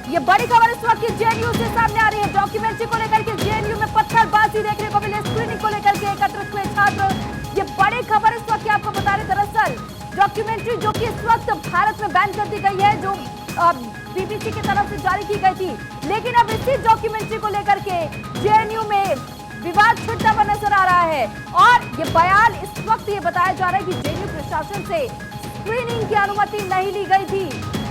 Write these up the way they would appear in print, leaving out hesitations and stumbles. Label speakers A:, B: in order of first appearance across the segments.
A: ये बड़ी खबर इस वक्त जेएनयू से सामने आ रही है। डॉक्यूमेंट्री को लेकर के जेएनयू में पत्थरबाजी देखने को मिली, स्क्रीनिंग को लेकर के एकत्रित हुए छात्र। ये बड़ी खबर इस वक्त आपको बता रहे, दरअसल डॉक्यूमेंट्री जो कि इस वक्त भारत में बैन कर दी गई है, जो बीबीसी की तरफ से जारी की गई थी, लेकिन अब इसी डॉक्यूमेंट्री को लेकर के जेएनयू में विवाद छिड़ता हुआ नजर आ रहा है। और ये बयान इस वक्त ये बताया जा रहा है कि जेएनयू प्रशासन से स्क्रीनिंग की अनुमति नहीं ली गई थी,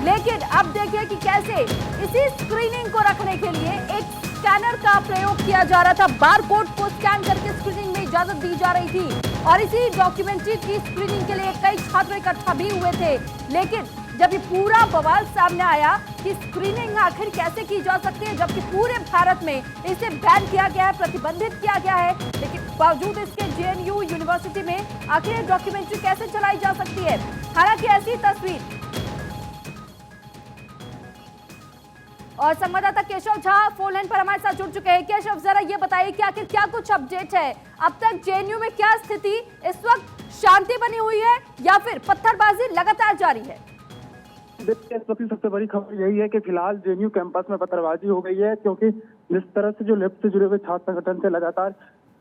A: लेकिन अब देखिए कि कैसे इसी स्क्रीनिंग को रखने के लिए एक स्कैनर का प्रयोग किया जा रहा था। बारकोड को स्कैन करके स्क्रीनिंग में इजाजत दी जा रही थी और इसी डॉक्यूमेंट्री की स्क्रीनिंग के लिए कई छात्र इकट्ठा भी हुए थे। लेकिन जब ये पूरा बवाल सामने आया कि स्क्रीनिंग आखिर कैसे की जा सकती है, जबकि पूरे भारत में इसे बैन किया गया है, प्रतिबंधित किया गया है, लेकिन बावजूद इसके जेएनयू यूनिवर्सिटी में आखिर डॉक्यूमेंट्री कैसे चलाई जा सकती है। हालांकि ऐसी तस्वीर और संवाददाता केशव झा फोन लाइन पर हमारे साथ जुड़ चुके हैं। केशव, जरा ये बताइए कि आखिर क्या कुछ अपडेट है, अब तक जेएनयू में क्या स्थिति, इस वक्त शांति बनी हुई है या फिर पत्थरबाजी लगातार जारी है?
B: देखिए, इस वक्त सबसे बड़ी खबर यही है कि फिलहाल जेएनयू कैंपस में पत्थरबाजी हो गई है, क्योंकि जिस तरह से जो लेफ्ट से जुड़े हुए छात्र संगठन से लगातार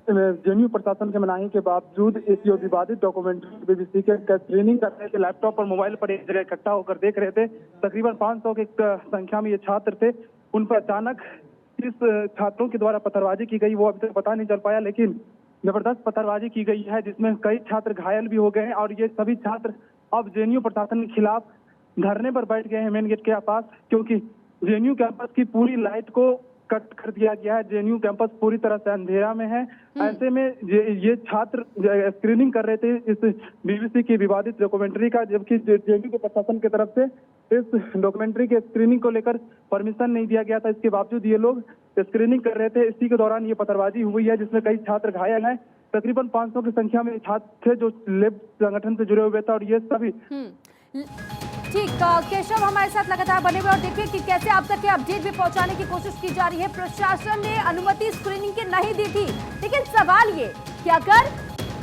B: जेएनयू प्रशासन के मनाही के बावजूद इस जो विवादित डॉक्यूमेंट्री बीबीसी के स्क्रीनिंग कर रहे थे, लैपटॉप और मोबाइल पर एक जगह इकट्ठा होकर देख रहे थे। तकरीबन 500 की संख्या में ये छात्र थे। उन पर अचानक किस छात्रों के द्वारा पत्थरबाजी की गई वो अभी तक पता नहीं चल पाया, लेकिन जबरदस्त पत्थरबाजी की गई है, जिसमें कई छात्र घायल भी हो गए हैं। और ये सभी छात्र अब जेएनयू प्रशासन के खिलाफ धरने पर बैठ गए हैं मेन गेट के पास, क्योंकि जेएनयू कैंपस की पूरी लाइट को कट कर दिया गया है। जेएनयू कैंपस पूरी तरह से अंधेरा में है। ऐसे में ये छात्र स्क्रीनिंग कर रहे थे इस बीबीसी की विवादित डॉक्यूमेंट्री का, जबकि जेएनयू के प्रशासन की तरफ से इस डॉक्यूमेंट्री के स्क्रीनिंग को लेकर परमिशन नहीं दिया गया था। इसके बावजूद ये लोग स्क्रीनिंग कर रहे थे। इसी के दौरान ये पत्थरबाजी हुई है, जिसमें कई छात्र घायल हैं। तकरीबन 500 की संख्या में छात्र थे जो लेफ्ट संगठन से जुड़े हुए थे, और ये सभी
A: ठीक। केशव हमारे साथ लगातार बने हुए और देखिए कि कैसे आप तक के अपडेट भी पहुंचाने की कोशिश की जा रही है। प्रशासन ने अनुमति स्क्रीनिंग की नहीं दी थी, लेकिन सवाल ये कि अगर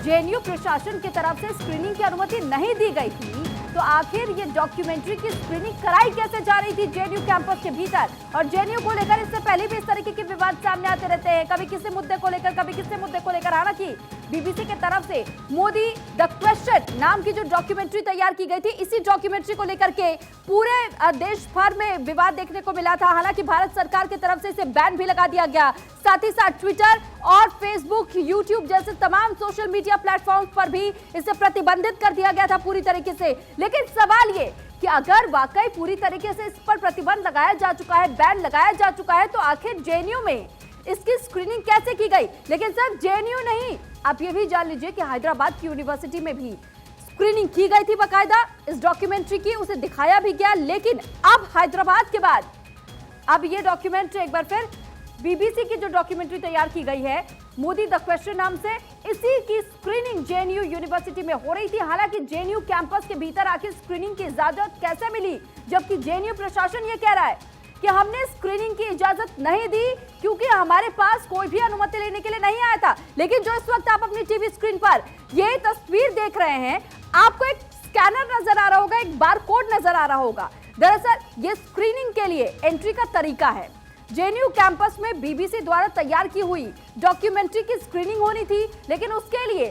A: जेएनयू प्रशासन की तरफ से स्क्रीनिंग की अनुमति नहीं दी गई थी, तो आखिर ये डॉक्यूमेंट्री की स्क्रीनिंग कराई कैसे जा रही थी जेएनयू कैंपस के भीतर? और जेएनयू को लेकर इससे पहले भी इस तरीके के विवाद सामने आते रहते हैं, कभी किसी मुद्दे को लेकर, कभी किसी मुद्दे को लेकर। हालांकि बीबीसी की तरफ से मोदी द क्वेश्चन नाम की जो डॉक्यूमेंट्री तैयार की गई थी, इसी डॉक्यूमेंट्री को लेकर के पूरे देश भर में विवाद देखने को मिला था। हालांकि भारत सरकार की तरफ से इसे बैन भी लगा दिया गया, साथ ही साथ ट्विटर और फेसबुक, यूट्यूब जैसे तमाम सोशल मीडिया प्लेटफॉर्म पर भी इसे प्रतिबंधित कर दिया गया था पूरी तरीके से। लेकिन सवाल ये कि अगर वाकई पूरी तरीके से इस पर प्रतिबंध लगाया जा चुका है, बैन लगाया जा चुका है, तो आखिर जेएनयू में इसकी स्क्रीनिंग कैसे की गई? लेकिन सिर्फ जेएनयू नहीं, आप ये भी जान लीजिए कि हैदराबाद की यूनिवर्सिटी में भी स्क्रीनिंग की गई थी बाकायदा इस डॉक्यूमेंट्री की, उसे दिखाया भी गया। लेकिन अब हैदराबाद के बाद अब ये डॉक्यूमेंट्री एक बार फिर बीबीसी की जो डॉक्यूमेंट्री तैयार की गई है मोदी द क्वेश्चन नाम से, इसी की स्क्रीनिंग जेएनयू यूनिवर्सिटी में हो रही थी। हालांकि जेएनयू कैंपस के भीतर आखिर स्क्रीनिंग की इजाजत कैसे मिली, जबकि जेएनयू प्रशासन ये कह रहा है कि हमने स्क्रीनिंग की इजाजत नहीं दी क्योंकि हमारे पास कोई भी अनुमति लेने के लिए नहीं आया था। लेकिन जो इस वक्त आप अपनी टीवी स्क्रीन पर ये तस्वीर देख रहे हैं, आपको एक स्कैनर नजर आ रहा होगा, एक बारकोड नजर आ रहा होगा। दरअसल ये स्क्रीनिंग के लिए एंट्री का तरीका है। जेएनयू कैंपस में बीबीसी द्वारा तैयार की हुई डॉक्यूमेंट्री की स्क्रीनिंग होनी थी, लेकिन उसके लिए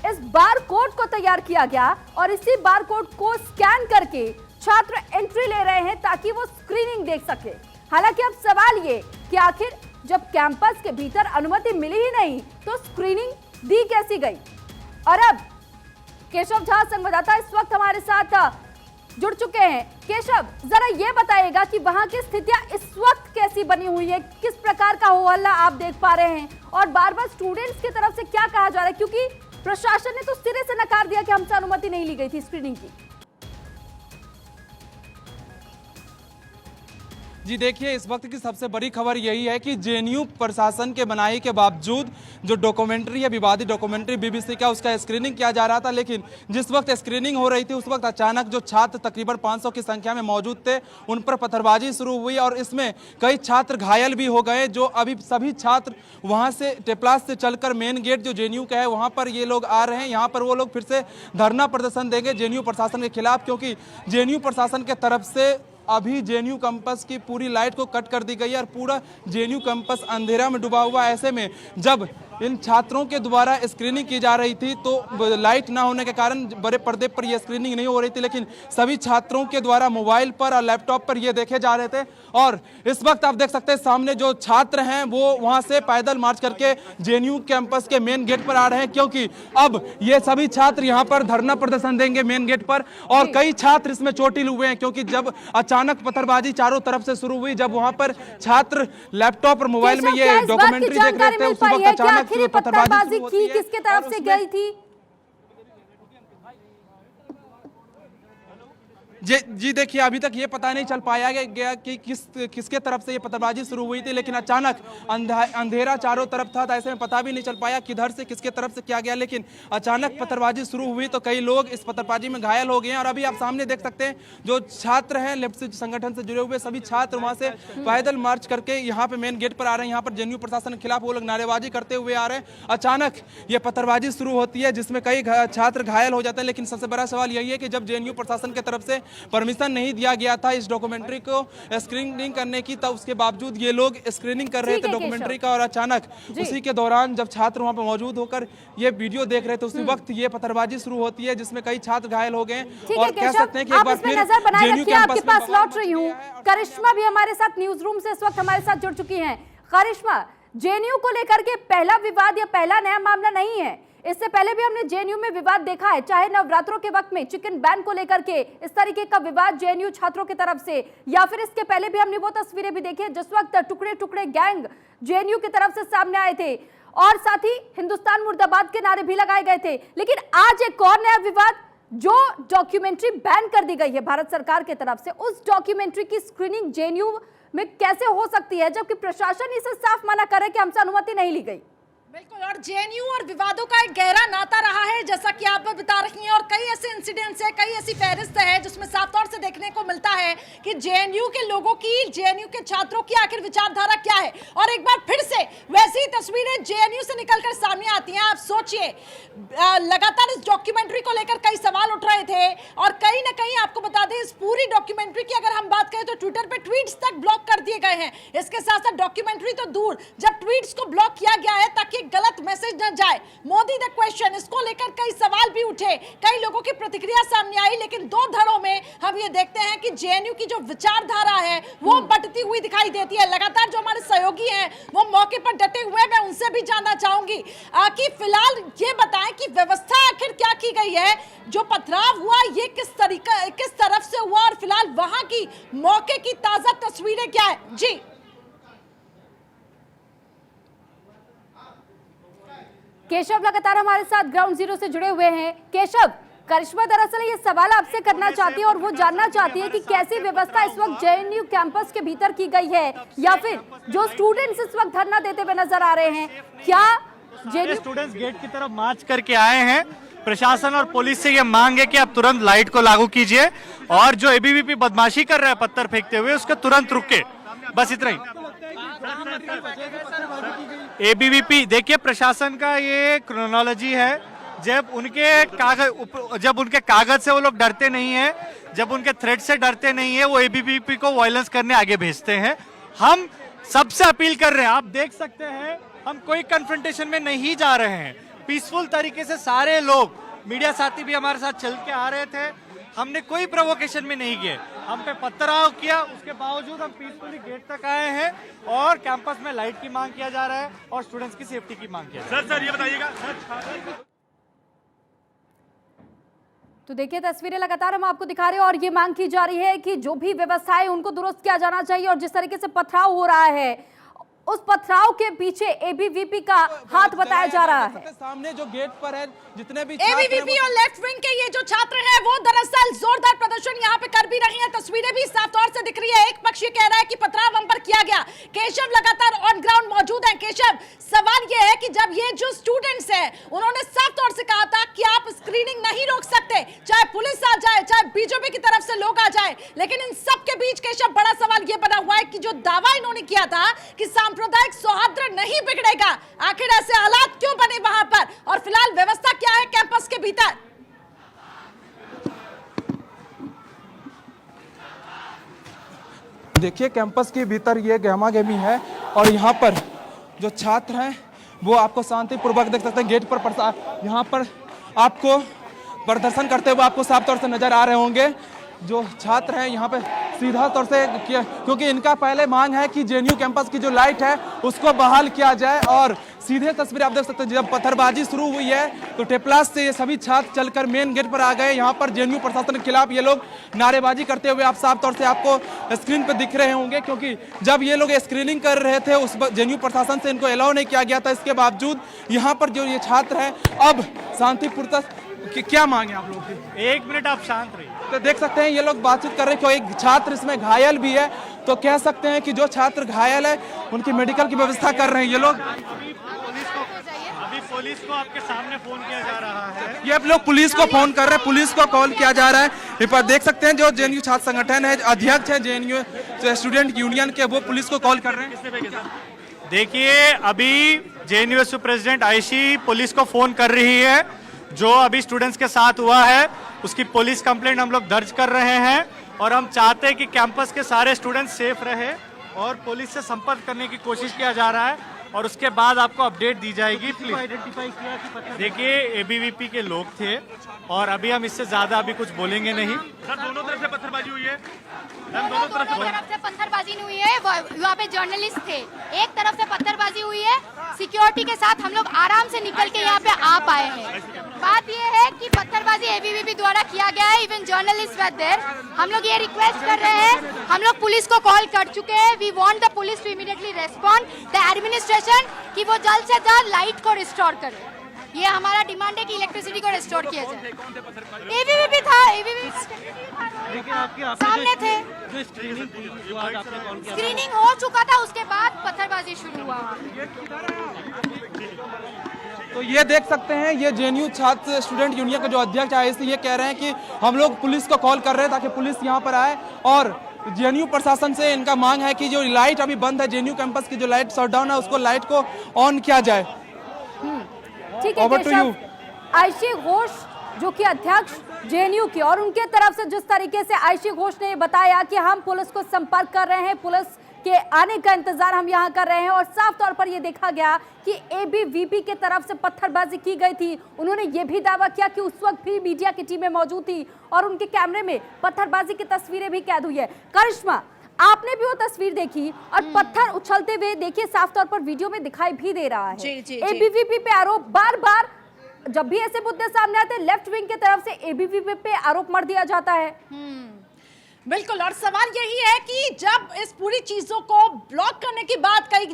A: इस बारकोड को तैयार किया गया और इसी बारकोड को स्कैन करके छात्र एंट्री ले रहे हैं ताकि वो स्क्रीनिंग देख सके। हालांकि अब सवाल ये कि आखिर जब कैंपस के भीतर अनुमति मिली ही नहीं, तो स्क्रीनिंग दी कैसी गई? और अब केशव झा संवाददाता इस वक्त हमारे साथ जुड़ चुके हैं। केशव, जरा ये बताइएगा कि वहां की स्थितियां इस वक्त कैसी बनी हुई है, किस प्रकार का हो हल्ला आप देख पा रहे हैं, और बार बार स्टूडेंट्स की तरफ से क्या कहा जा रहा है, क्योंकि प्रशासन ने तो सिरे से नकार दिया कि हमसे अनुमति नहीं ली गई थी स्क्रीनिंग की।
C: जी देखिए, इस वक्त की सबसे बड़ी खबर यही है कि जेएनयू प्रशासन के मनाही के बावजूद जो डॉक्यूमेंट्री है, विवादित डॉक्यूमेंट्री बीबीसी का, उसका स्क्रीनिंग किया जा रहा था। लेकिन जिस वक्त स्क्रीनिंग हो रही थी उस वक्त अचानक जो छात्र तकरीबन 500 की संख्या में मौजूद थे, उन पर पत्थरबाजी शुरू हुई और इसमें कई छात्र घायल भी हो गए। जो अभी सभी छात्र वहां से टेपलास से चलकर मेन गेट जो जेएनयू का है वहां पर ये लोग आ रहे हैं। यहाँ पर वो लोग फिर से धरना प्रदर्शन देंगे जेएनयू प्रशासन के खिलाफ, क्योंकि जेएनयू प्रशासन के तरफ से अभी जेएनयू कैंपस की पूरी लाइट को कट कर दी गई है और पूरा जेएनयू कैंपस अंधेरा में डूबा हुआ है। ऐसे में जब इन छात्रों के द्वारा स्क्रीनिंग की जा रही थी तो लाइट ना होने के कारण बड़े पर्दे पर यह स्क्रीनिंग नहीं हो रही थी, लेकिन सभी छात्रों के द्वारा मोबाइल पर और लैपटॉप पर ये देखे जा रहे थे। और इस वक्त आप देख सकते हैं सामने जो छात्र हैं वो वहां से पैदल मार्च करके जेएनयू कैंपस के मेन गेट पर आ रहे हैं, क्योंकि अब ये सभी छात्र यहाँ पर धरना प्रदर्शन देंगे मेन गेट पर। और कई छात्र इसमें चोटिल हुए हैं, क्योंकि जब अचानक पत्थरबाजी चारों तरफ से शुरू हुई, जब वहां पर छात्र लैपटॉप और मोबाइल में ये डॉक्यूमेंट्री देख रहे थे, उस वक्त अचानक
A: पत्थरबाजी की किसके तरफ से गई थी?
C: जी देखिए, अभी तक ये पता नहीं चल पाया गया कि किसके तरफ से ये पत्थरबाजी शुरू हुई थी, लेकिन अचानक अंधेरा चारों तरफ था, तो ऐसे में पता भी नहीं चल पाया किधर से किसके तरफ से क्या गया। लेकिन अचानक पत्थरबाजी शुरू हुई तो कई लोग इस पत्थरबाजी में घायल हो गए हैं। और अभी आप सामने देख सकते हैं जो छात्र हैं लेफ्ट संगठन से जुड़े हुए सभी छात्र वहां से पैदल मार्च करके यहाँ पे मेन गेट पर आ रहे हैं। यहाँ पर जेएनयू प्रशासन के खिलाफ वो लोग नारेबाजी करते हुए आ रहे हैं। अचानक ये पत्थरबाजी शुरू होती है जिसमें कई छात्र घायल हो जाते हैं। लेकिन सबसे बड़ा सवाल यही है कि जब जेएनयू प्रशासन की तरफ से परमिशन नहीं दिया गया था इस डॉक्यूमेंट्री को स्क्रीनिंग करने की, तब उसके बावजूद ये लोग स्क्रीनिंग कर रहे थे डॉक्यूमेंट्री का। और अचानक उसी के दौरान जब छात्र वहां पर मौजूद होकर ये वीडियो देख रहे थे, उसी वक्त ये पत्थरबाजी शुरू होती है जिसमें कई छात्र घायल हो गए। और कह सकते हैं कि एक बार फिर
A: नजर बनाए रखिए, आपके पास लौट रही हूँ। करिश्मा भी हमारे साथ न्यूज रूम से इस वक्त हमारे साथ जुड़ चुकी हैं। करिश्मा, जेएनयू को लेकर के पहला विवाद या पहला नया मामला नहीं है, इससे पहले भी हमने जेएनयू में विवाद देखा है, चाहे नवरात्रों के वक्त में चिकन बैन को लेकर के इस तरीके का विवाद जेएनयू छात्रों की तरफ से, या फिर इसके पहले भी हमने वो तस्वीरें भी देखी जिस वक्त टुकड़े टुकड़े गैंग जेएनयू की तरफ से सामने आए थे और साथ ही हिंदुस्तान मुर्दाबाद के नारे भी लगाए गए थे। लेकिन आज एक और नया विवाद, जो डॉक्यूमेंट्री बैन कर दी गई है भारत सरकार की तरफ से, उस डॉक्यूमेंट्री की स्क्रीनिंग जेएनयू में कैसे हो सकती है जबकि प्रशासन इसे साफ मना कर रहा है कि हमसे अनुमति नहीं ली गई।
D: बिल्कुल, और जेएनयू और विवादों का एक गहरा नाता रहा है जैसा कि आप बता रही हैं, और कई ऐसे इंसिडेंट्स हैं, कई ऐसी फहरिस्त है जिसमें साफ तौर से देखने को मिलता है कि जेएनयू के लोगों की, जेएनयू के छात्रों की आखिर विचारधारा क्या है। और एक बार फिर से वैसी तस्वीरें जेएनयू से निकलकर सामने आती हैं। आप सोचिए, लगातार इस डॉक्यूमेंट्री को लेकर कई सवाल उठ रहे थे और कहीं ना कहीं आपको बता दें इस पूरी डॉक्यूमेंट्री की अगर हम बात करें तो ट्विटर पे ट्वीट्स तक ब्लॉक कर दिए गए हैं। इसके साथ साथ डॉक्यूमेंट्री तो दूर, जब ट्वीट्स को ब्लॉक किया गया है ताकि गलत मैसेज न जाए, मोदी द क्वेश्चन, इसको लेकर कई सवाल भी उठे, कई लोगों की प्रतिक्रिया सामने आई। लेकिन दो धड़ों में हम ये देखते हैं कि जेएनयू की जो विचारधारा है वो बंटती हुई दिखाई देती है। लगातार जो हमारे सहयोगी हैं वो मौके पर डटे हुए हैं, मैं उनसे भी जानना चाहूंगी कि फिलहाल ये बताएं कि व्यवस्था आखिर क्या की गई है, जो पथराव हुआ ये किस तरफ से हुआ और फिलहाल वहां की मौके की ताजा तस्वीरें क्या है। जी
A: केशव लगातार हमारे साथ ग्राउंड जीरो से जुड़े हुए हैं। केशव, करिश्मा दरअसल ये सवाल आपसे करना चाहती है और वो जानना चाहती है कि कैसी व्यवस्था इस वक्त जेएनयू कैंपस के भीतर की गई है, या फिर जो स्टूडेंट्स इस वक्त धरना देते हुए नजर आ रहे हैं, क्या जेएनयू
E: स्टूडेंट्स गेट की तरफ मार्च करके आए हैं। प्रशासन और पुलिस से ये मांग है कि आप तुरंत लाइट को लागू कीजिए और जो एबीवीपी बदमाशी कर रहा है पत्थर फेंकते हुए उसको तुरंत रुके, बस इतना ही। एबीवीपी देखिए, प्रशासन का ये क्रोनोलॉजी है, जब उनके कागज से वो लोग डरते नहीं है, जब उनके थ्रेट से डरते नहीं है, वो एबीवीपी को वायलेंस करने आगे भेजते हैं। हम सबसे अपील कर रहे हैं, आप देख सकते हैं हम कोई कन्फ्रंटेशन में नहीं जा रहे हैं, पीसफुल तरीके से सारे लोग, मीडिया साथी भी हमारे साथ चल के आ रहे थे, हमने कोई प्रोवोकेशन में नहीं किए, हम पे पथराव किया, उसके बावजूद हम पीसफुली गेट तक आए हैं और कैंपस में लाइट की मांग किया जा रहा है और स्टूडेंट्स की सेफ्टी की मांग किया जा रहा है।
F: सर ये बताइएगा।
A: तो देखिए तस्वीरें लगातार हम आपको दिखा रहे हैं और ये मांग की जा रही है कि जो भी व्यवस्था है उनको दुरुस्त किया जाना चाहिए और जिस तरीके से पथराव हो रहा है उस पथराव के पीछे एबीवीपी का हाथ बताया जा रहा है।
C: सामने जो गेट पर है जितने भी
D: एबीवीपी और लेफ्ट विंग के ये जो छात्र हैं वो दरअसल जोरदार प्रदर्शन यहाँ पे कर भी रही हैं, तस्वीरें भी साफ तौर से दिख रही है। एक पक्ष ये कह रहा है कि पथराव हम पर किया गया। केशव लगातार ऑन ग्राउंड मौजूद हैं। केशव, सवाल ये है कि जब ये जो स्टूडेंट्स हैं उन्होंने साफ तौर से कहा था कि आप स्क्रीनिंग नहीं रोक सकते, चाहे पुलिस आ जाए, चाहे बीजेपी की तरफ से लोग आ जाए, लेकिन इन सब के बीच केशव बड़ा सवाल ये बना हुआ है कि जो दावा इन्होंने किया था कि सांप्रदायिक सौहार्द नहीं बिगड़ेगा, आखिर ऐसे हालात क्यों बने वहां पर, और फिलहाल व्यवस्था क्या है कैंपस के भीतर।
C: देखिए कैंपस के भीतर ये गहमा गहमी है और यहाँ पर जो छात्र हैं वो आपको शांतिपूर्वक देख सकते हैं। गेट पर यहाँ पर आपको प्रदर्शन करते हुए आपको साफ तौर से नजर आ रहे होंगे। जो छात्र हैं यहाँ पे सीधा तौर से क्योंकि इनका पहले मांग है कि जेएनयू कैंपस की जो लाइट है उसको बहाल किया जाए। और सीधे तस्वीर आप देख सकते हैं, जब पत्थरबाजी शुरू हुई है तो टेपलास से ये सभी छात्र चलकर मेन गेट पर आ गए। यहाँ पर जेएनयू प्रशासन के खिलाफ ये लोग नारेबाजी करते हुए आप साफ तौर से आपको स्क्रीन पर दिख रहे होंगे, क्योंकि जब ये लोग स्क्रीनिंग कर रहे थे उस जेएनयू प्रशासन से इनको अलाउ नहीं किया गया था। इसके बावजूद यहाँ पर जो ये छात्र हैं अब शांतिपूर्वक क्या मांगे आप लोगों की?
E: 1 मिनट आप शांत रहिए।
C: तो देख सकते हैं ये लोग बातचीत कर रहे हैं, एक छात्र इसमें घायल भी है। तो कह सकते हैं कि जो छात्र घायल है उनकी मेडिकल की व्यवस्था कर रहे हैं ये लोग।
E: अभी पुलिस को आपके सामने फोन किया जा रहा है।
C: ये लोग पुलिस को फोन कर रहे हैं, पुलिस को कॉल किया जा रहा है। ये पर देख सकते हैं जो जेएनयू छात्र संगठन है, अध्यक्ष है जेएनयू स्टूडेंट यूनियन के, वो पुलिस को कॉल कर रहे हैं।
E: देखिए अभी जेएनयूएसयू प्रेसिडेंट आयशी पुलिस को फोन कर रही है। जो अभी स्टूडेंट्स के साथ हुआ है उसकी पुलिस कंप्लेंट हम लोग दर्ज कर रहे हैं और हम चाहते हैं कि कैंपस के सारे स्टूडेंट्स सेफ रहे और पुलिस से संपर्क करने की कोशिश किया जा रहा है और उसके बाद आपको अपडेट दी जाएगी। प्लीज आइडेंटिफाई किया कि देखिए एबीवीपी के लोग थे और अभी हम इससे ज्यादा अभी कुछ बोलेंगे नहीं।
F: सर दोनों तरफ से पत्थरबाजी हुई है।
G: दोनों तरफ से पत्थरबाजी नहीं हुई है, वहाँ पे जर्नलिस्ट थे। एक तरफ से पत्थरबाजी हुई है, सिक्योरिटी के साथ हम लोग आराम से निकल के यहाँ पे आ पाए हैं। बात ये है कि पत्थरबाजी एबीवीपी द्वारा किया गया है, इवन जर्नलिस्ट वर देयर। हम लोग ये रिक्वेस्ट कर रहे हैं, हम लोग पुलिस को कॉल कर चुके हैं। We want the police to immediately respond the administration कि वो जल्द से जल्द लाइट को रिस्टोर करे। ये हमारा डिमांड है कि इलेक्ट्रिसिटी को रिस्टोर किया जाए। एबीवीपी था, सामने थे। स्क्रीनिंग हो चुका था, उसके बाद पत्थरबाजी शुरू हुआ।
C: तो ये देख सकते हैं ये जेएनयू छात्र स्टूडेंट यूनियन का जो अध्यक्ष है ये कह रहे हैं कि हम लोग पुलिस को कॉल कर रहे हैं ताकि पुलिस यहाँ पर आए और जेएनयू प्रशासन से इनका मांग है कि जो लाइट अभी बंद है जेएनयू कैंपस की जो लाइट शटडाउन है उसको लाइट को ऑन किया जाए।
A: ठीक है केशव, आयशी घोष जो कि अध्यक्ष जेएनयू की, और उनके तरफ से जिस तरीके से आयशी घोष ने बताया कि हम पुलिस को संपर्क कर रहे हैं, पुलिस के आने का इंतजार हम यहां कर रहे हैं, और साफ तौर पर यह देखा गया कि एबीवीपी के तरफ से पत्थरबाजी की गई थी। उन्होंने यह भी दावा किया कि उस वक्त भी मीडिया की टीमें मौजूद थी और उनके कैमरे में पत्थरबाजी की तस्वीरें भी कैद हुई है। करिश्मा, आपने भी वो तस्वीर देखी और पत्थर उछलते हुए देखिए साफ तौर पर वीडियो में दिखाई भी दे रहा है। एबीवीपी पे आरोप बार बार जब भी ऐसे मुद्दे सामने आते हैं लेफ्ट विंग की तरफ से एबीवीपी पे आरोप मर दिया जाता है।
D: बिल्कुल, और सवाल यही है कि जब इस पूरी चीजों को ब्लॉक करने की बात कही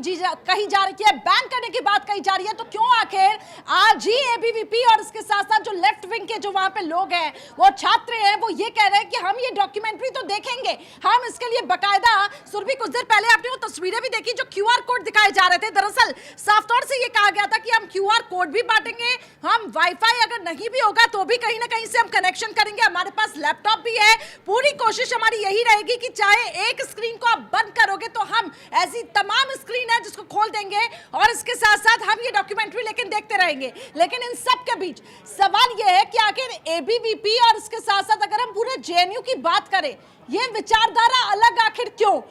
D: जा रही है, बैन करने की बात कही जा रही है, तो क्यों आखिर आज ही एबीवीपी और इसके साथ साथ जो लेफ्ट विंग के जो वहां पे लोग हैं, वो छात्र हैं, वो ये कह रहे हैं कि हम ये डॉक्यूमेंट्री तो देखेंगे, हम इसके लिए बकायदा। सुरभि, कुछ देर पहले आपने वो तस्वीरें भी देखी जो क्यूआर कोड दिखाए जा रहे थे। दरअसल साफ तौर से ये कहा गया था कि हम क्यूआर कोड भी बांटेंगे, हम वाईफाई अगर नहीं भी होगा तो भी कहीं ना कहीं से हम कनेक्शन करेंगे, हमारे पास लैपटॉप भी है। पूरी कोशिश हमारी यही रहेगी कि चाहे एक स्क्रीन को आप बंद करोगे तो हम ऐसी तमाम स्क्रीन है जिसको खोल देंगे और इसके साथ साथ हम ये डॉक्यूमेंट्री लेकिन देखते रहेंगे। लेकिन इन सब के बीच सवाल यह है कि आखिर एबीवीपी और इसके साथ साथ अगर हम पूरे जेएनयू की बात करें, ये विचारधारा अलग आखिर क्यों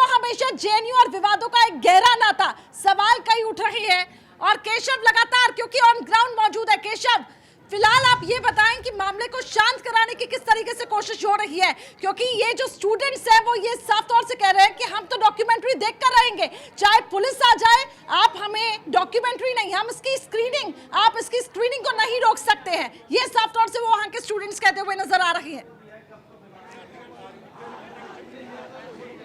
D: हमेशा जेएनयू और विवादों का एक गहरा नाता, सवाल कई उठ रहे हैं। और केशव लगातार क्योंकि ऑन ग्राउंड मौजूद है। केशव, फिलहाल आप ये बताएं कि मामले को शांत कराने की किस तरीके से कोशिश हो रही है, क्योंकि ये जो स्टूडेंट्स हैं वो ये साफ तौर से कह रहे हैं कि हम तो डॉक्यूमेंट्री देख कर रहेंगे, चाहे पुलिस आ जाए, आप हमें डॉक्यूमेंट्री नहीं, हम इसकी स्क्रीनिंग, आप इसकी स्क्रीनिंग को नहीं रोक सकते हैं। ये साफ तौर से वो वहां के स्टूडेंट्स कहते हुए नजर आ रही है।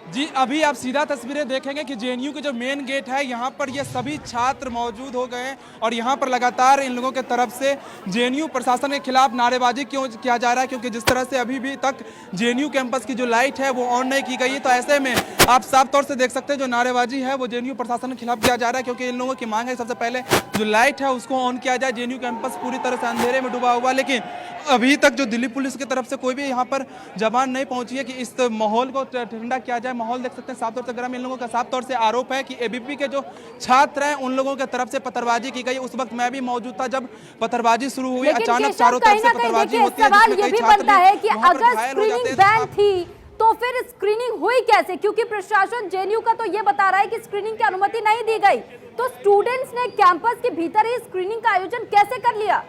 C: जी, अभी आप सीधा तस्वीरें देखेंगे कि जेएनयू के जो मेन गेट है यहाँ पर ये सभी छात्र मौजूद हो गए हैं और यहाँ पर लगातार इन लोगों के तरफ से जेएनयू प्रशासन के खिलाफ नारेबाजी क्यों किया जा रहा है, क्योंकि जिस तरह से अभी भी तक जेएनयू कैंपस की जो लाइट है वो ऑन नहीं की गई है। तो ऐसे में आप साफ तौर से देख सकते हैं जो नारेबाजी है वो जेएनयू प्रशासन के खिलाफ किया जा रहा है, क्योंकि इन लोगों की मांग है सबसे पहले जो लाइट है उसको ऑन किया जाए। जेएनयू कैंपस पूरी तरह से अंधेरे में डूबा हुआ, लेकिन अभी तक जो दिल्ली पुलिस की तरफ से कोई भी यहाँ पर जवान नहीं पहुंची है कि इस माहौल को ठंडा किया जाए। माहौल देख सकते हैं साफ तौर से गर्म। इन लोगों का साफ तौर से आरोप है कि एबीवीपी के जो छात्र हैं उन लोगों की तरफ से पत्थरबाजी की गई। उस वक्त मैं भी मौजूद था जब पत्थरबाजी शुरू हुई, अचानक चारों तरफ से पत्थरबाजी होती है।
A: सवाल ये भी बनता है कि अगर स्क्रीनिंग बैन थी तो तो फिर स्क्रीनिंग हुई कैसे? क्योंकि प्रशासन जेएनयू का तो ये बता रहा है कि स्क्रीनिंग की अनुमति नहीं दी गई, तो स्टूडेंट्स ने कैंपस के भीतर ही स्क्रीनिंग का आयोजन कैसे कर लिया?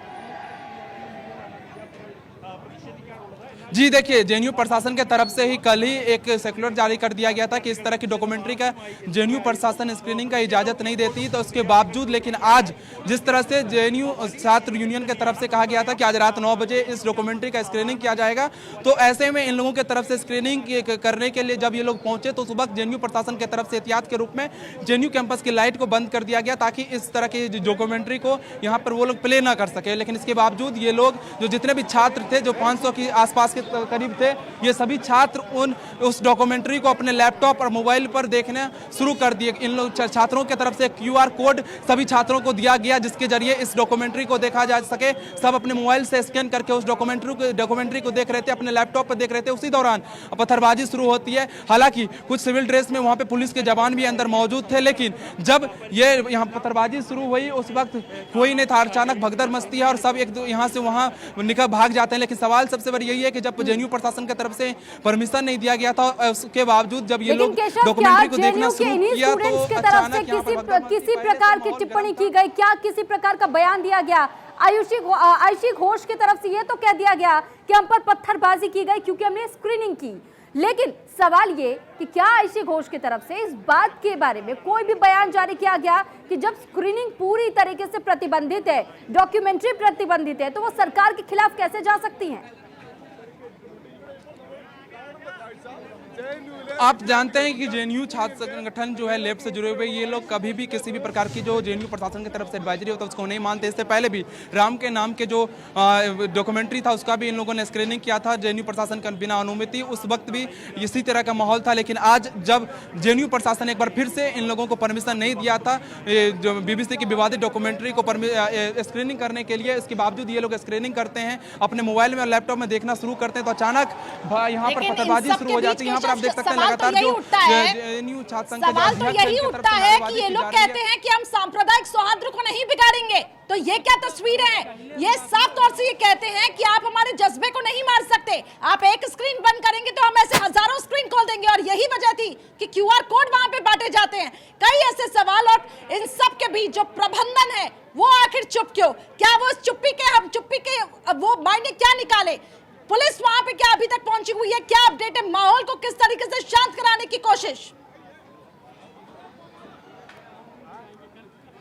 C: जी देखिए, जेएनयू प्रशासन के तरफ से ही कल ही एक सर्कुलर जारी कर दिया गया था कि इस तरह की डॉक्यूमेंट्री का जेएनयू प्रशासन स्क्रीनिंग का इजाजत नहीं देती, तो उसके बावजूद लेकिन आज जिस तरह से जेएनयू छात्र यूनियन के तरफ से कहा गया था कि आज रात 9 बजे इस डॉक्यूमेंट्री का स्क्रीनिंग किया जाएगा, तो ऐसे में इन लोगों के तरफ से स्क्रीनिंग करने के लिए जब ये लोग पहुंचे तो उस वक्त जेएनयू प्रशासन के तरफ से एहतियात के रूप में जेएनयू कैंपस की लाइट को बंद कर दिया गया ताकि इस तरह की डॉक्यूमेंट्री को यहाँ पर वो लोग प्ले ना कर सके। लेकिन इसके बावजूद ये लोग जो जितने भी छात्र थे, जो 500 के आसपास करीब थे, ये सभी छात्र उस डॉक्यूमेंट्री को अपने लैपटॉप और मोबाइल पर देखने शुरू कर दिए। इन लोग छात्रों की तरफ से क्यूआर कोड सभी छात्रों को दिया गया जिसके जरिए इस डॉक्यूमेंट्री को देखा जा सके। सब अपने मोबाइल से स्कैन करके उस डॉक्यूमेंट्री को देख रहे थे, अपने लैपटॉप पर देख रहे थे। उसी दौरान पत्थरबाजी शुरू होती है। हालांकि कुछ सिविल ड्रेस में वहां पे पुलिस के जवान भी अंदर मौजूद थे, लेकिन जब ये यहाँ पत्थरबाजी शुरू हुई उस वक्त कोई नहीं था। अचानक भगदड़ मचती है और सब एक यहाँ से वहां निकल भाग जाते हैं। लेकिन सवाल सबसे बड़ी यही है कि जब जेएनयू प्रशासन की तरफ से परमिशन नहीं दिया गया था, उसके बावजूद जब ये लोग डॉक्यूमेंट्री को देखना शुरू किया तो अचानक
A: किसी प्रकार की टिप्पणी की गई क्या? किसी प्रकार का बयान दिया गया? आयुषी घोष की तरफ से ये तो कह दिया गया कि हम पर पत्थरबाजी की गई क्योंकि हमने स्क्रीनिंग की, लेकिन सवाल ये कि क्या आयुषी घोष की तरफ से इस बात के बारे में कोई भी बयान जारी किया गया कि जब स्क्रीनिंग पूरी तरीके से प्रतिबंधित है, डॉक्यूमेंट्री प्रतिबंधित है, तो वो सरकार के खिलाफ कैसे जा सकती हैं?
C: आप जानते हैं कि जेएनयू छात्र संगठन जो है लेफ्ट से जुड़े हुए, ये लोग कभी भी किसी भी प्रकार की जो जेएनयू प्रशासन की तरफ से एडवाइजरी होता है उसको नहीं मानते। इससे पहले भी राम के नाम के जो डॉक्यूमेंट्री था उसका भी इन लोगों ने स्क्रीनिंग किया था जेएनयू प्रशासन का बिना अनुमति। उस वक्त भी इसी तरह का माहौल था, लेकिन आज जब जेएनयू प्रशासन एक बार फिर से इन लोगों को परमिशन नहीं दिया था जो बीबीसी की विवादित डॉक्यूमेंट्री को स्क्रीनिंग करने के लिए, इसके बावजूद ये लोग स्क्रीनिंग करते हैं, अपने मोबाइल में और लैपटॉप में देखना शुरू करते हैं, तो अचानक यहाँ पर पत्थरबाजी शुरू हो जाती है। यहाँ पर आप देख सकते हैं लगातार जो जेएनयू छात्र संघ
D: सवाल तो यही उठता है कि ये लोग कहते हैं कि हम सांप्रदायिक सौहार्द को नहीं बिगाड़ेंगे, तो ये क्या तस्वीर है? ये साफ तौर से ये कहते हैं कि आप हमारे जज्बे को नहीं मार सकते, आप एक स्क्रीन बंद करेंगे तो हम ऐसे हजारों स्क्रीन खोल देंगे। और यही वजह थी कि क्यूआर कोड वहां पे बांटे जाते हैं। कई ऐसे सवाल, और इन सब के बीच जो प्रबंधन है वो आखिर चुप क्यों? क्या वो चुप्पी के वो मायने क्या निकाले? पुलिस वहां पे क्या अभी तक पहुंची हुई है? क्या अपडेट है? माहौल को किस तरीके से शांत कराने की कोशिश?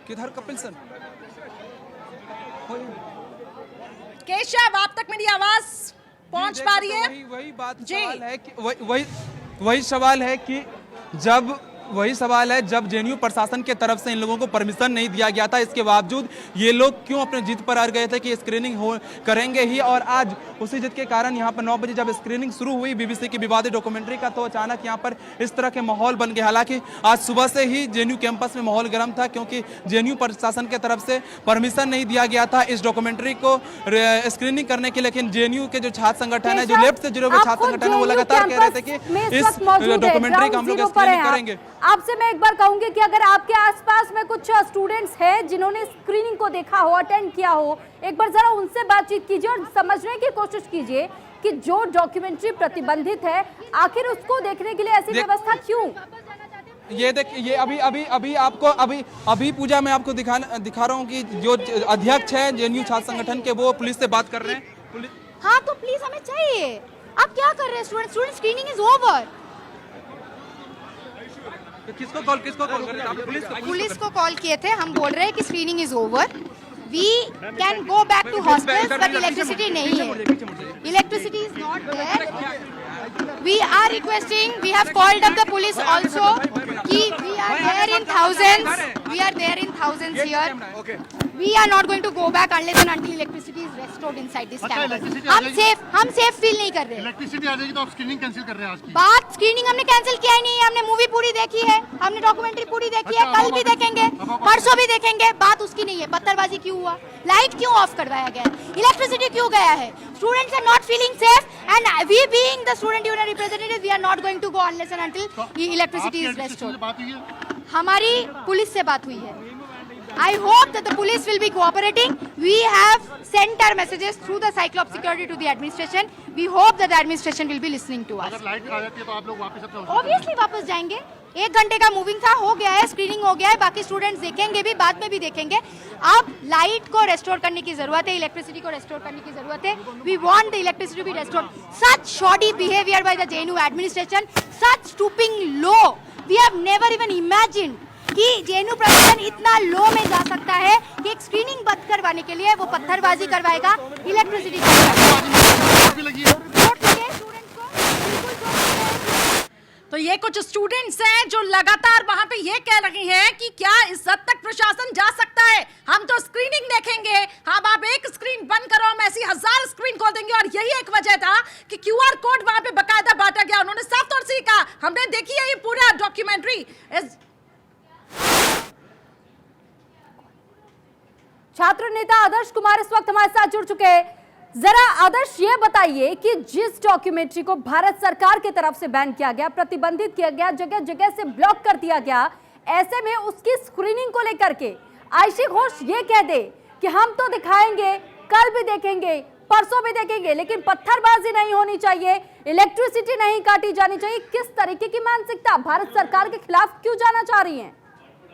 C: किधर कपिल सर?
D: केशव, आप तक मेरी आवाज पहुंच पा रही है?
C: वही बात सवाल है कि वही सवाल है कि जब जेएनयू प्रशासन के तरफ से इन लोगों को परमिशन नहीं दिया गया था, इसके बावजूद ये लोग क्यों अपने जिद पर अड़ गए थे कि स्क्रीनिंग करेंगे ही। और आज उसी जिद के कारण यहाँ पर 9 बजे जब स्क्रीनिंग शुरू हुई बीबीसी की विवादित डॉक्यूमेंट्री का, तो अचानक यहाँ पर इस तरह के माहौल बन गए। हालांकि आज सुबह से ही जेएनयू कैंपस में माहौल गर्म था, क्योंकि जेएनयू प्रशासन के तरफ से परमिशन नहीं दिया गया था इस डॉक्यूमेंट्री को स्क्रीनिंग करने की। लेकिन जेएनयू के जो छात्र संगठन है, जो लेफ्ट से जुड़े हुए छात्र संगठन है, वो लगातार कह रहे थे कि इस डॉक्यूमेंट्री का हम लोग स्क्रीनिंग करेंगे।
A: आपसे मैं एक बार कहूंगी कि अगर आपके आसपास में कुछ स्टूडेंट्स हैं जिन्होंने स्क्रीनिंग को देखा हो, अटेंड किया हो, एक बार जरा उनसे बातचीत कीजिए और समझने की कोशिश कीजिए कि जो डॉक्यूमेंट्री प्रतिबंधित है आखिर उसको देखने के लिए ऐसी व्यवस्था क्यों?
C: ये देखिए, ये अभी पूजा में आपको दिखा रहा हूँ कि जो अध्यक्ष है जेएनयू छात्र संगठन के, वो पुलिस से बात कर रहे हैं।
G: हाँ तो प्लीज हमें चाहिए। आप क्या कर रहे हैं? Student screening is over.
C: किसको कॉल कर रहे थे?
G: पुलिस को कॉल किए थे। हम बोल रहे हैं कि screening is over, we can go back to hostels, but electricity नहीं है, electricity is not there. We are requesting, we have called up the police also, कि we are there in thousands here. We are not going to go back unless and until electricity is restored inside this campus. हम safe feel नहीं कर रहे।
H: Electricity आ जाएगी तो आप screening cancel कर रहे हैं आज की?
G: बात स्क्रीनिंग हमने कैंसिल किया ही नहीं है। हमने मूवी पूरी देखी है, हमने डॉक्यूमेंट्री पूरी देखी है, कल भी देखेंगे, परसों भी देखेंगे। बात उसकी नहीं है। पत्थरबाजी क्यों हुआ? लाइट क्यों ऑफ करवाया गया? इलेक्ट्रिसिटी क्यों गया है? Students are not feeling safe and we being the student union representatives, we are not going to go unless and until electricity is restored. हमारी पुलिस से बात हुई है। I hope that the police will be cooperating. We have sent our messages through the Cyclops security to the administration. We hope that the administration will be listening to us.
H: अगर light आ जाती है तो आप लोग वापस अपने
G: Obviously वापस जाएंगे. 1 घंटे का मूविंग था, हो गया है, स्क्रीनिंग हो गया है, बाकी स्टूडेंट्स देखेंगे भी, बाद में भी देखेंगे. अब लाइट को रेस्टोर करने की जरूरत है, इलेक्ट्रिसिटी को रेस्टोर करने की जरूरत है. We want the electricity to be restored. Such shoddy behavior by the JNU administration, such stooping low, we have never even imagined कि JNU प्रशासन इतना लो में जा सकता है कि एक स्क्रीनिंग बंद करवाने के लिए वो पत्थरबाजी करवाएगा, इलेक्ट्रिसिटी
H: भी लगी है।
D: तो ये कुछ स्टूडेंट्स हैं जो लगातार वहां पे ये कह रही हैं कि क्या इस हद तक प्रशासन जा सकता है, हम तो स्क्रीनिंग देखेंगे, हम आप एक स्क्रीन बंद करो, हम ऐसी 1000 स्क्रीन खोल देंगे. और यही एक वजह था कि QR कोड वहां पे बकायदा बांटा गया. उन्होंने साफ तौर से कहा, हमने देखी है ये पूरा डॉक्यूमेंट्री.
A: छात्र नेता आदर्श कुमार इस वक्त हमारे साथ जुड़ चुके हैं. जरा आदर्श ये बताइए कि जिस डॉक्यूमेंट्री को भारत सरकार की तरफ से बैन किया गया, प्रतिबंधित किया गया, जगह जगह से ब्लॉक कर दिया गया, ऐसे में उसकी स्क्रीनिंग को लेकर के आयशी घोष ये कह दे कि हम तो दिखाएंगे, कल भी देखेंगे, परसों भी देखेंगे, लेकिन पत्थरबाजी नहीं होनी चाहिए, इलेक्ट्रिसिटी नहीं काटी जानी चाहिए. किस तरीके की मानसिकता भारत सरकार के खिलाफ क्यों जाना चाह रही है?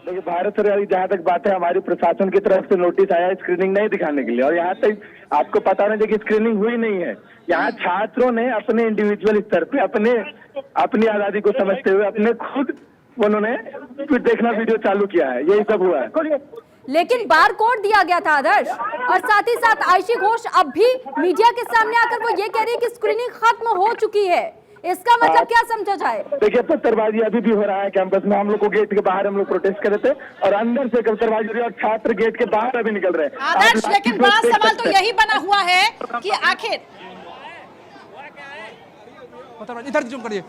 B: देखिए, भारत सरकार की जहाँ तक बात है, हमारी प्रशासन की तरफ से नोटिस आया है स्क्रीनिंग नहीं दिखाने के लिए, और यहाँ तक आपको पता नहीं कि स्क्रीनिंग हुई नहीं है. यहाँ छात्रों ने अपने इंडिविजुअल स्तर पे अपनी आजादी को समझते हुए अपने खुद उन्होंने देखना वीडियो चालू किया है, यही सब हुआ है.
A: लेकिन बार कोड दिया गया था आदर्श, और साथ ही साथ आयशी घोष अब भी मीडिया के सामने आकर वो ये कह रही है कि स्क्रीनिंग खत्म हो चुकी है. इसका मतलब क्या समझा जाए?
B: देखिए, पत्थरबाजी अभी भी हो रहा है कैंपस में. हम लोग को गेट के बाहर हम लोग प्रोटेस्ट कर रहे थे और अंदर से पत्थरबाजी हो रही है और छात्र गेट के बाहर अभी निकल रहे हैं.
D: आदर्श, लेकिन बड़ा सवाल तो यही बना हुआ है कि आखिर
C: इधर जूम करिए,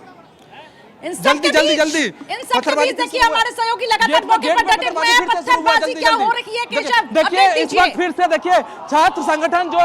D: जल्दी इन सब के बीच देखिए हमारे सहयोगी लगातार मौके पर डटे हुए हैं. पत्थरबाजी क्या हो रही है केशव?
C: देखिए, इस वक्त फिर से देखिए छात्र संगठन जो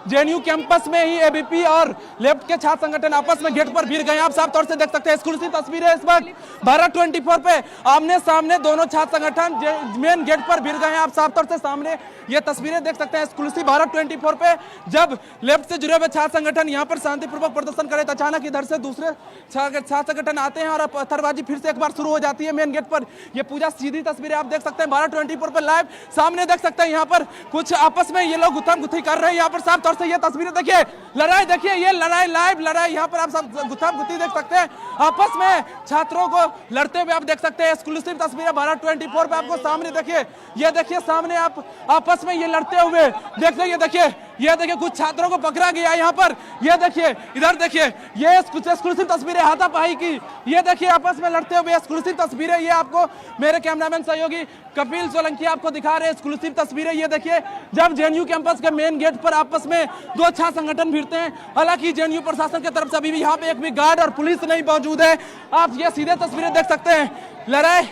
C: JNU कैंपस में ही ABP और लेफ्ट के छात्र संगठन आपस में गेट पर भिड़ गए. आप साफ तौर से देख सकते हैं एक्सक्लूसिव तस्वीरें इस वक्त भारत 24 पे आमने सामने दोनों छात्र संगठन मेन गेट पर भिड़ गए हैं. आप साफ तौर से सामने ये तस्वीरें देख सकते हैं एक्सक्लूसिव भारत 24 पे. जब लेफ्ट से जुड़े हुए छात्र संगठन यहाँ पर शांतिपूर्वक प्रदर्शन करे तो अचानक इधर से दूसरे छात्र संगठन आते हैं और पत्थरबाजी फिर से एक बार शुरू हो जाती है मेन गेट पर. ये पूजा सीधी तस्वीरें आप देख सकते हैं भारत 24 पर लाइव सामने देख सकते हैं. यहाँ पर कुछ आपस में ये लोग गुत्थाम-गुत्थी कर रहे हैं. यहाँ पर साफ तौर से ये तस्वीरें देखिए, लड़ाई देखिए, ये लड़ाई लाइव लड़ाई यहाँ पर आप सब गुत्थाम-गुत्थी देख सकते हैं. आपस में छात्रों को लड़ते हुए आप देख सकते हैं. एक्सक्लूसिव तस्वीरें भारत 24 पे आपको सामने देखिए, ये देखिए सामने आप आपस में ये लड़ते हुए देखते, ये देखिए कुछ छात्रों को पकड़ा गया यहाँ पर. ये देखिए, इधर देखिए, ये कुछ एक्सक्लूसिव तस्वीरें हाथापाई की, ये देखिए आपस में लड़ते हुए एक्सक्लूसिव तस्वीरें. ये आपको मेरे कैमरामैन सहयोगी कपिल सोलंकी आपको दिखा रहे हैं एक्सक्लूसिव तस्वीरें. ये देखिए जब JNU कैंपस के मेन गेट पर आपस में दो छात्र संगठन भिड़ते हैं. हालांकि JNU प्रशासन की तरफ से अभी भी यहाँ पे एक भी गार्ड और पुलिस नहीं मौजूद है. आप ये सीधे तस्वीरें देख सकते हैं, लड़ाई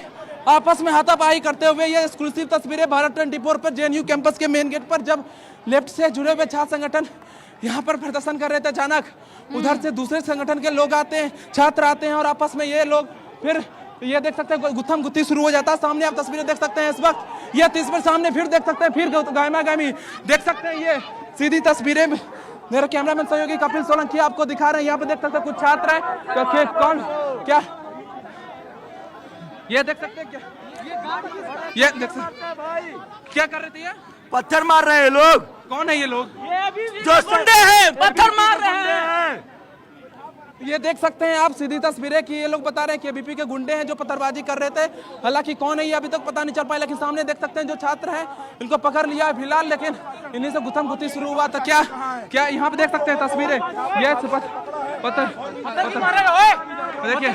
C: आपस में हाथापाई करते हुए. ये एक्सक्लूसिव तस्वीरें भारत 24 पर JNU कैंपस के मेन गेट पर जब लेफ्ट से जुड़े हुए छात्र संगठन यहाँ पर प्रदर्शन कर रहे थे, अचानक उधर से दूसरे संगठन के लोग आते हैं, छात्र आते हैं और आपस में ये लोग फिर ये देख सकते हैं गुत्थम गुत्थी शुरू हो जाता है. सामने आप तस्वीरें देख सकते हैं इस वक्त, ये तस्वीर सामने फिर देख सकते हैं, फिर गायमा गायमी देख सकते हैं. ये सीधी तस्वीरें मेरे कैमरामैन सहयोगी कपिल सोलंकी आपको दिखा रहे हैं. यहाँ पे देख सकते हैं कुछ छात्र है, कौन क्या ये देख सकते हैं, क्या ये देख सकते हैं क्या कर रहे थे, ये
F: पत्थर मार रहे हैं लोग.
C: कौन है ये लोग?
F: जो सुनते हैं पत्थर मार रहे हैं.
C: ये देख सकते हैं आप सीधी तस्वीरें कि ये लोग बता रहे हैं कि ABP के गुंडे हैं जो पत्थरबाजी कर रहे थे. हालांकि कौन है ये अभी तक पता नहीं चल पाया, लेकिन सामने देख सकते हैं जो छात्र हैं इनको पकड़ लिया है फिलहाल, लेकिन इन्हीं से गुत्थम गुत्थी शुरू हुआ था. क्या यहाँ पे देख सकते हैं तस्वीरें, ये पत्थर देखिए